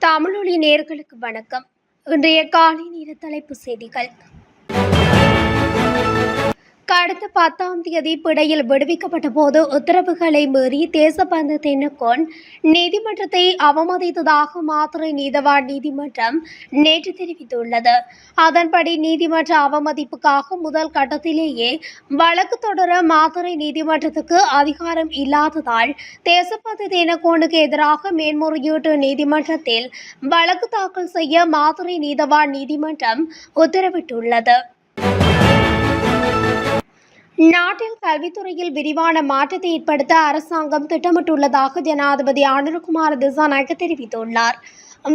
தமிழொலி நேயர்களுக்கு வணக்கம். இன்றைய காலை நேர தலைப்பு செய்திகள். கடந்த 10ஆம் தேதி பிணையில் விடுவிக்கப்பட்ட போது உத்தரவுகளை மீறி தேசபந்து தென்னக்கோன் நீதிமன்றத்தை அவமதித்ததாக மாத்தறை நீதவான் நீதிமன்றம் நேற்று தெரிவித்துள்ளது. அதன்படி நீதிமன்ற அவமதிப்புக்காக முதல் கட்டத்திலேயே வழக்கு தொடர மாத்தறை நீதிமன்றத்துக்கு அதிகாரம் இல்லாததால் தேசபந்து தென்னக்கோனுக்கு எதிராக மேன்முறையீட்டு நீதிமன்றத்தில் வழக்கு தாக்கல் செய்ய மாத்தறை நீதவான் நீதிமன்றம் உத்தரவிட்டுள்ளது. நாட்டில் கல்வித்துறையில் விரிவான மாற்றத்தை ஏற்படுத்த அரசாங்கம் திட்டமிட்டுள்ளதாக ஜனாதிபதி அனுரகுமார திசாநாயக்க தெரிவித்துள்ளார்.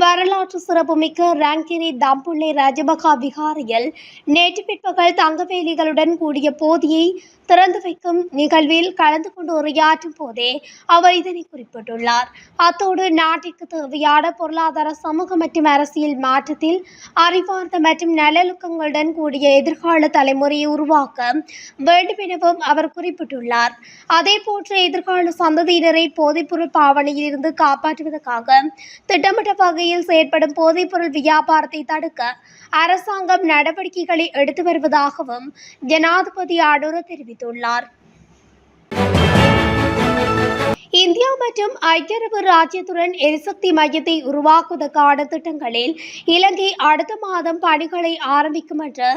வரலாற்று சிறப்புமிக்க ரங்கிரி தம்புள்ளை ராஜபகா விகாரையில் நேற்று பிற்பகல் தங்கவேலிகளுடன் கூடிய போதியை திறந்து வைக்கும் நிகழ்வில் கலந்து கொண்டு உரையாற்றும் போதே அவர் இதனை குறிப்பிட்டுள்ளார். அத்தோடு நாட்டிற்கு தேவையான பொருளாதார சமூக மற்றும் அரசியல் மாற்றத்தில் அறிவார்ந்த மற்றும் நல்லொழுக்கங்களுடன் கூடிய எதிர்கால தலைமுறையை உருவாக்க வேண்டும் எனவும் அவர் குறிப்பிட்டுள்ளார். அதேபோன்று எதிர்கால சந்ததியினரை போதைப்பொருள் பாவனையில் இருந்து காப்பாற்றுவதற்காக திட்டமிட்ட வகையில் செயற்படும் போதைப்பொருள் வியாபாரத்தை தடுக்க அரசாங்கம் நடவடிக்கைகளை எடுத்து வருவதாகவும் ஜனாதிபதி அனுர தெரிவித்துள்ளார். இந்தியா மற்றும் ஐக்கிய அரபு ராஜ்யத்துடன் எரிசக்தி மையத்தை உருவாக்குவதற்கான திட்டங்களில் இலங்கை அடுத்த மாதம் பணிகளை ஆரம்பிக்கும் என்று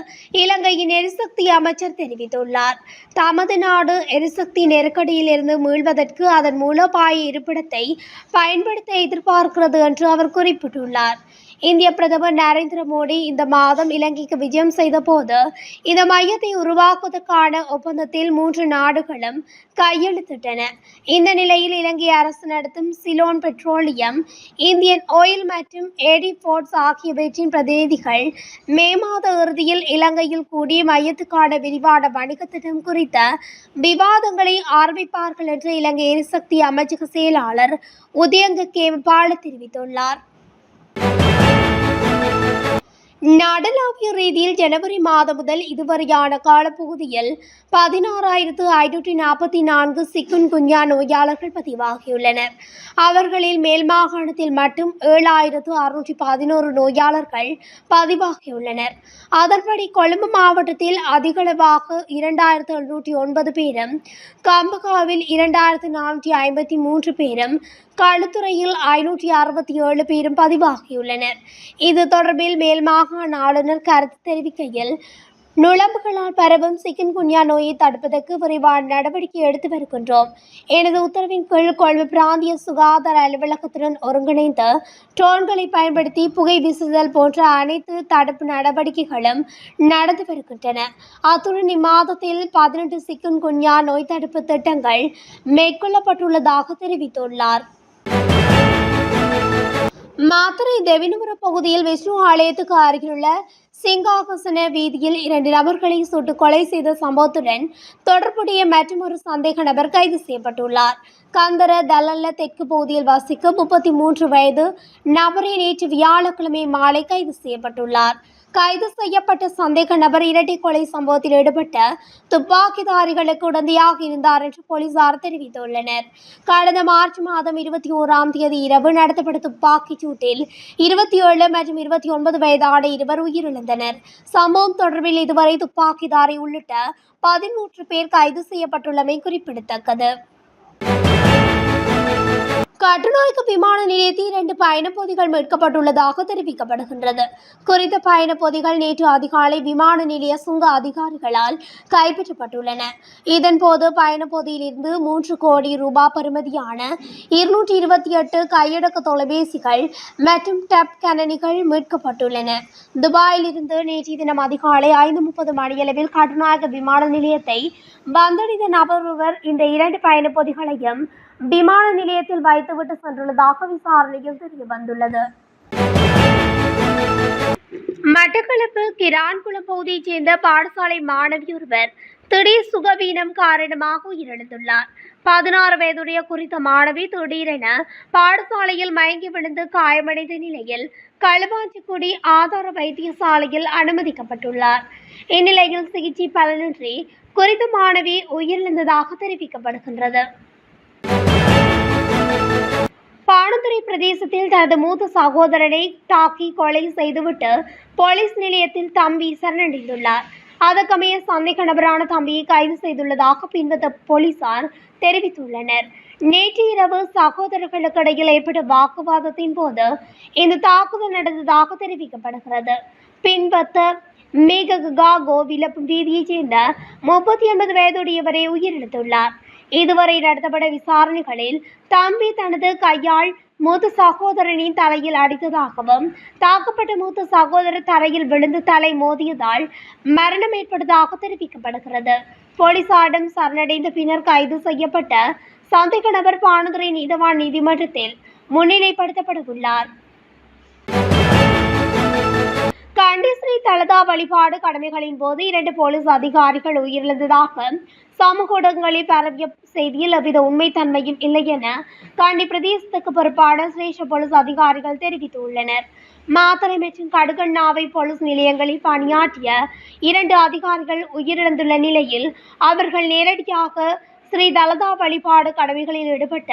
இலங்கையின் எரிசக்தி அமைச்சர் தெரிவித்துள்ளார். தமது நாடு எரிசக்தி நெருக்கடியில் இருந்து மீள்வதற்கு அதன் மூலோபாய இருப்பிடத்தை பயன்படுத்த எதிர்பார்க்கிறது என்று அவர் குறிப்பிட்டுள்ளார். இந்திய பிரதமர் நரேந்திர மோடி இந்த மாதம் இலங்கைக்கு விஜயம் செய்த போது இந்த மையத்தை உருவாக்குவதற்கான ஒப்பந்தத்தில் 3 நாடுகளும் கையெழுத்திட்டன. இந்த நிலையில் இலங்கை அரசு நடத்தும் சிலோன் பெட்ரோலியம், இந்தியன் ஆயில் மற்றும் ஏடி போர்ட்ஸ் ஆகியவற்றின் பிரதிநிதிகள் மே மாத இறுதியில் இலங்கையில் கூடிய மையத்துக்கான விரிவான வணிக திட்டம் குறித்த விவாதங்களை ஆரம்பிப்பார்கள் என்று இலங்கை எரிசக்தி அமைச்சக செயலாளர் உதயங்க கேமபால தெரிவித்துள்ளார். நாடளாவிய ரீதியில் ஜனவரி மாதம் முதல் இதுவரையான காலப்பகுதியில் 16,544 சிக்குன்குன்யா நோயாளர்கள் பதிவாகியுள்ளனர். அவர்களில் மேல் மாகாணத்தில் மட்டும் 7,611 நோயாளர்கள் பதிவாகியுள்ளனர். அதன்படி கொழும்பு மாவட்டத்தில் அதிகளவாக 2,709 பேரும், கம்பகாவில் 2,453 பேரும், களுத்துறையில் 567 பேரும் பதிவாகியுள்ளனர். இது தொடர்பில் மேல் மாகாண ஆளுநர் கருத்து தெரிவிக்கையில், நுளம்புகளால் பரவும் சிக்கன்குன்யா நோயை தடுப்பதற்கு விரைவான நடவடிக்கை எடுத்து வருகின்றோம். எனது உத்தரவின் கீழ் கொழும்பு பிராந்திய சுகாதார அலுவலகத்துடன் ஒருங்கிணைந்து ட்ரோன்களை பயன்படுத்தி புகை வீசுதல் போன்ற அனைத்து தடுப்பு நடவடிக்கைகளும் நடந்து வருகின்றன. அத்துடன் இம்மாதத்தில் 18 சிக்கன்குன்யா நோய் தடுப்பு திட்டங்கள் மேற்கொள்ளப்பட்டுள்ளதாக தெரிவித்துள்ளார். மாத்தறை தெவினுவர பகுதியில் விஷ்ணு ஆலயத்துக்கு அருகிலுள்ள சிங்காகசன வீதியில் 2 நபர்களை சுட்டு கொலை செய்த சம்பவத்துடன் தொடர்புடைய மற்றொரு சந்தேக நபர் கைது செய்யப்பட்டுள்ளார். கந்தர தலல்ல தெற்கு பகுதியில் வசிக்கும் 33 வயது நபரை நேற்று வியாழக்கிழமை மாலை கைது செய்யப்பட்டுள்ளார். கைது செய்யப்பட்ட சந்தேக நபர் இரட்டை கொலை சம்பவத்தில் ஈடுபட்ட துப்பாக்கிதாரிகளுக்கு உடந்தையாக இருந்தார் என்று போலீசார் தெரிவித்துள்ளனர். கடந்த மார்ச் மாதம் 21ஆம் தேதி இரவு நடத்தப்பட்ட துப்பாக்கிச் சூட்டில் 27 மற்றும் 29 வயதான இருவர் உயிரிழந்தனர். சம்பவம் தொடர்பில் இதுவரை துப்பாக்கிதாரி உள்ளிட்ட 13 பேர் கைது செய்யப்பட்டுள்ளமை குறிப்பிடத்தக்கது. கட்டுநாயக்க விமான நிலையத்தில் 2 பயணப்பொதிகள் மீட்கப்பட்டுள்ளதாக தெரிவிக்கப்படுகின்றது. குறித்த பயணப்பொதிகள் நேற்று அதிகாலை விமான நிலைய சுங்க அதிகாரிகளால் கைப்பற்றப்பட்டுள்ளன. இதன்போது பயணப்பொதியிலிருந்து 3 கோடி ரூபாய் பெறுமதியான 228 கையடக்க தொலைபேசிகள் மற்றும் டப் கணனிகள் மீட்கப்பட்டுள்ளன. துபாயில் இருந்து நேற்றைய தினம் அதிகாலை 5:30 மணியளவில் கட்டுநாயக்க விமான நிலையத்தை வந்தடைந்த நபர் ஒருவர் இந்த 2 பயணப்பொதிகளையும் விமான நிலையத்தில் வைத்துவிட்டு சென்றுள்ளதாக விசாரணையில் தெரிய வந்துள்ளது. மட்டக்களப்பு கிரான்குளம் பகுதியைச் சேர்ந்த பாடசாலை மாணவி ஒருவர் திடீர் சுகவீனம் காரணமாக உயிரிழந்துள்ளார். 16 வயதுடைய குறித்த மாணவி திடீரென பாடசாலையில் மயங்கி விழுந்து காயமடைந்த நிலையில் களுவாஞ்சிக்குடி ஆதார வைத்தியசாலையில் அனுமதிக்கப்பட்டுள்ளார். இந்நிலையில் சிகிச்சை பலனின்றி குறித்த மாணவி உயிரிழந்ததாக தெரிவிக்கப்படுகின்றது. பாணந்துறை களுத்துறை பிரதேசத்தில் தனது மூத்த சகோதரனை தாக்கி கொலை செய்துவிட்டு போலீஸ் நிலையத்தில் தம்பி சரணடைந்துள்ளார். அதற்கமைய சந்தேக நபரான தம்பியை கைது செய்துள்ளதாக பின்வந்த போலீசார் தெரிவித்துள்ளனர். நேற்று இரவு சகோதரர்களுக்கு இடையில் ஏற்பட்ட வாக்குவாதத்தின் போது இந்த தாக்குதல் நடந்ததாக தெரிவிக்கப்படுகிறது. பின்பத்த மேககா விலப்பும் வீதியைச் சேர்ந்த 39 வயதுடையவரை உயிரிழந்துள்ளார். இதுவரை நடத்தப்பட்ட விசாரணைகளில் தம்பி தனது கையால் மூத்த சகோதரனின் தலையில் அடித்ததாகவும் தாக்கப்பட்ட மூத்த சகோதரர் தரையில் விழுந்து தலை மோதியதால் மரணம் ஏற்பட்டதாக தெரிவிக்கப்படுகிறது. போலீசாரிடம் சரணடைந்த பின்னர் கைது செய்யப்பட்ட சந்தேக நபர் பானதுரை நீதவான் நீதிமன்றத்தில் முன்னிலைப்படுத்தப்பட உள்ளார். கண்டி ஸ்ரீ தலதா வழிபாடு கடமைகளின் போது 2 போலீஸ் அதிகாரிகள் உயிரிழந்ததாக சமூக ஊடகங்களில் பரவிய செய்தியில் எவ்வித உண்மைத்தன்மையும் இல்லை என கண்டி பிரதேசத்துக்கு பொறுப்பான சிரேஷ்ட போலீஸ் அதிகாரிகள் தெரிவித்துள்ளனர். மாத்தறை மற்றும் கடுகண்ணாவை போலீஸ் நிலையங்களில் பணியாற்றிய 2 அதிகாரிகள் உயிரிழந்துள்ள நிலையில் அவர்கள் நேரடியாக ஸ்ரீ தலதா வழிபாடு கடமைகளில் ஈடுபட்ட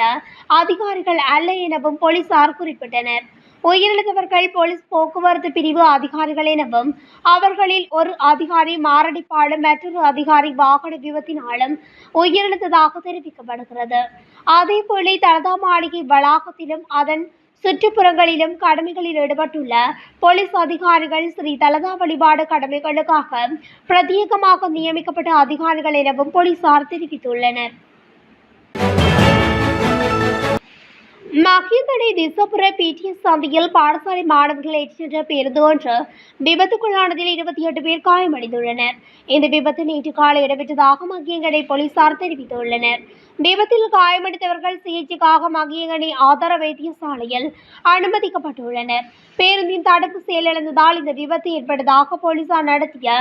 அதிகாரிகள் அல்ல எனவும் போலீசார் குறிப்பிட்டனர். உயிரிழந்தவர்கள் போலீஸ் போக்குவரத்து பிரிவு அதிகாரிகள் எனவும் அவர்களில் ஒரு அதிகாரி மாரடைப்பாலும் மற்றொரு அதிகாரி வாகன விபத்தினாலும் உயிரிழந்ததாக தெரிவிக்கப்படுகிறது. அதேபோல தலதா மாளிகை வளாகத்திலும் அதன் சுற்றுப்புறங்களிலும் கடமைகளில் ஈடுபட்டுள்ள போலீஸ் அதிகாரிகள் ஸ்ரீ தலதா வழிபாடு கடமைகளுக்காக பிரத்யேகமாக நியமிக்கப்பட்ட அதிகாரிகள் எனவும் போலீசார் தெரிவித்துள்ளனர். மகிந்தனை திசப்புர பிடிஎஸ் சந்தையில் பாடசாலை மாணவர்கள் ஏற்றிச் சென்ற பேருந்து ஒன்று விபத்துக்குள்ளானதில் 28 பேர் காயமடைந்துள்ளனர். இந்த விபத்து நேற்று காலை இடம்பெற்றதாக மகியங்கனை போலீசார் தெரிவித்துள்ளனர். விபத்தில் காயமடைந்தவர்கள் சிகிச்சைக்காக மகியங்கனை ஆதார வைத்தியசாலையில் அனுமதிக்கப்பட்டுள்ளனர். பேருந்தின் தடுப்பு செயலிழந்ததால் இந்த விபத்து ஏற்பட்டதாக போலீசார் நடத்திய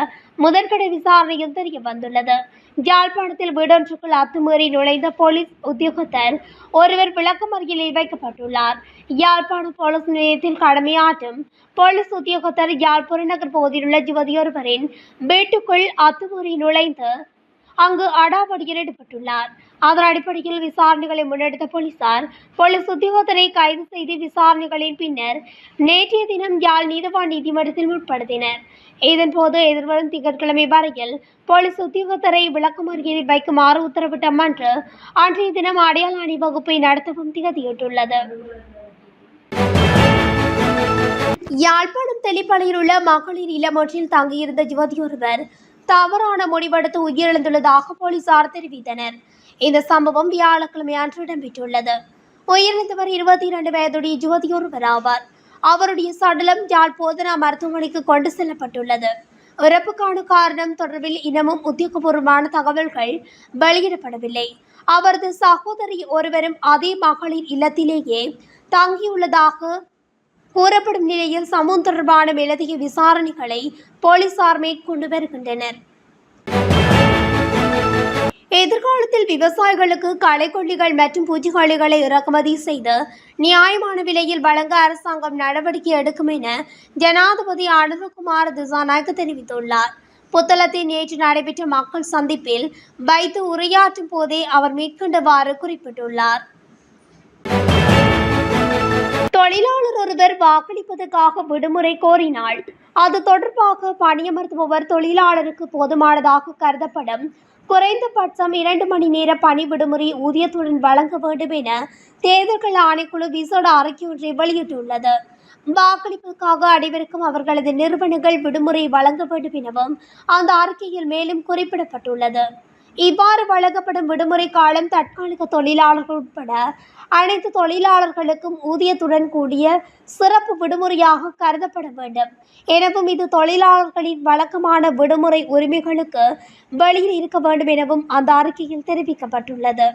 முதற்கட்ட விசாரணையில் தெரிய வந்துள்ளது. யாழ்ப்பாணத்தில் வீடொன்றுக்குள் அத்துமீறி நுழைந்த போலீஸ் உத்தியோகத்தர் ஒருவர் விளக்கமறியலில் வைக்கப்பட்டுள்ளார். யாழ்ப்பாணம் போலீஸ் நிலையத்தில் கடமையாற்றும் போலீஸ் உத்தியோகத்தர் யாழ் புறநகர் பகுதியில் உள்ள யுவதியொருவரின் வீட்டுக்குள் அத்துமீறி நுழைந்து அங்கு அடாவடியில் ஈடுபட்டுள்ளார். அதன் அடிப்படையில் விசாரணைகளை முன்னெடுத்த போலீசார் போலீஸ் உத்தியோகத்தரை கைது செய்து விசாரணைகளின் பின்னர் நேற்றைய தினம் யாழ் நீதவான் நீதிமன்றத்தில் முற்படுத்தினர். இதன்போது எதிர்வரும் திங்கட்கிழமை வரையில் போலீஸ் உத்தியோகத்தரை விளக்கமறியலில் வைக்குமாறு உத்தரவிட்ட மன்று அன்றைய தினம் அடையாள அணிவகுப்பை நடத்தவும் திகதியிட்டுள்ளது. யாழ்ப்பாணம் தெளிப்பளையில் உள்ள மகளிர் இல்லம் ஒன்றில் தங்கியிருந்த யுவதியொருவர் தவறான முடிவெடுத்து உயிரிழந்துள்ளதாக போலீசார் தெரிவித்தனர். இந்த சம்பவம் வியாழக்கிழமை அன்று இடம்பெற்றுள்ளது. உயிரிழந்தவர் 22 வயதுடைய யுவதியொருவர் ஆவார். அவருடைய சடலம் யாழ் போதனா மருத்துவமனைக்கு கொண்டு செல்லப்பட்டுள்ளது. இறப்புக்கான காரணம் தொடர்பில் இன்னமும் உத்தியோகபூர்வமான தகவல்கள் வெளியிடப்படவில்லை. அவரது சகோதரி ஒருவரும் அதே மகளிர் இல்லத்திலேயே தங்கியுள்ளதாக கூறப்படும் நிலையில் சம்பவம் தொடர்பான மேலதிக விசாரணைகளை போலீசார் மேற்கொண்டு வருகின்றனர். எதிர்காலத்தில் விவசாயிகளுக்கு களைக்கொல்லிகள் மற்றும் பூச்சிக்கொல்லிகளை இறக்குமதி செய்து நியாயமான விலையில் வழங்க அரசாங்கம் நடவடிக்கை எடுக்கும் என ஜனாதிபதி அனுரகுமார் திசாநாயக்க தெரிவித்துள்ளார். புத்தளத்தில் நேற்று நடைபெற்ற மக்கள் சந்திப்பில் வைத்து உரையாற்றும் போதே அவர் மேற்கண்டவாறு குறிப்பிட்டுள்ளார். தொழிலாளர் ஒருவர் வாக்களிப்பதற்காக விடுமுறை கோரினால் அது தொடர்பாக பணியமர்த்துபவர் தொழிலாளருக்கு போதுமானதாக கருதப்படும் குறைந்தபட்சம் 2 மணி நேர பணி விடுமுறை ஊதியத்துடன் வழங்க வேண்டும் என தேர்தல்கள் ஆணைக்குழு விசேட அறிக்கை ஒன்றை வெளியிட்டுள்ளது. வாக்களிப்புக்காக அனைவருக்கும் அவர்களது நிறுவனங்கள் விடுமுறை வழங்க வேண்டும் எனவும் அந்த அறிக்கையில் மேலும் குறிப்பிடப்பட்டுள்ளது. இவ்வாறு வழங்கப்படும் விடுமுறை காலம் தற்காலிக தொழிலாளர்கள் உட்பட அனைத்து தொழிலாளர்களுக்கும் ஊதியத்துடன் கூடிய சிறப்பு விடுமுறையாக கருதப்பட வேண்டும் எனவும் இது தொழிலாளர்களின் வழக்கமான விடுமுறை உரிமைகளுக்கு வெளியில் இருக்க வேண்டும் எனவும் அந்த அறிக்கையில் தெரிவிக்கப்பட்டுள்ளது.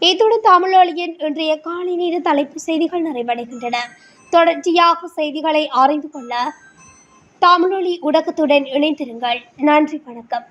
இத்துடன் தமிழொலியின் இன்றைய காலை நேர தலைப்பு செய்திகள் நிறைவடைகின்றன. தொடர்ச்சியாக செய்திகளை அறிந்து கொள்ள தமிழொலி ஊடகத்துடன் இணைந்திருங்கள். நன்றி, வணக்கம்.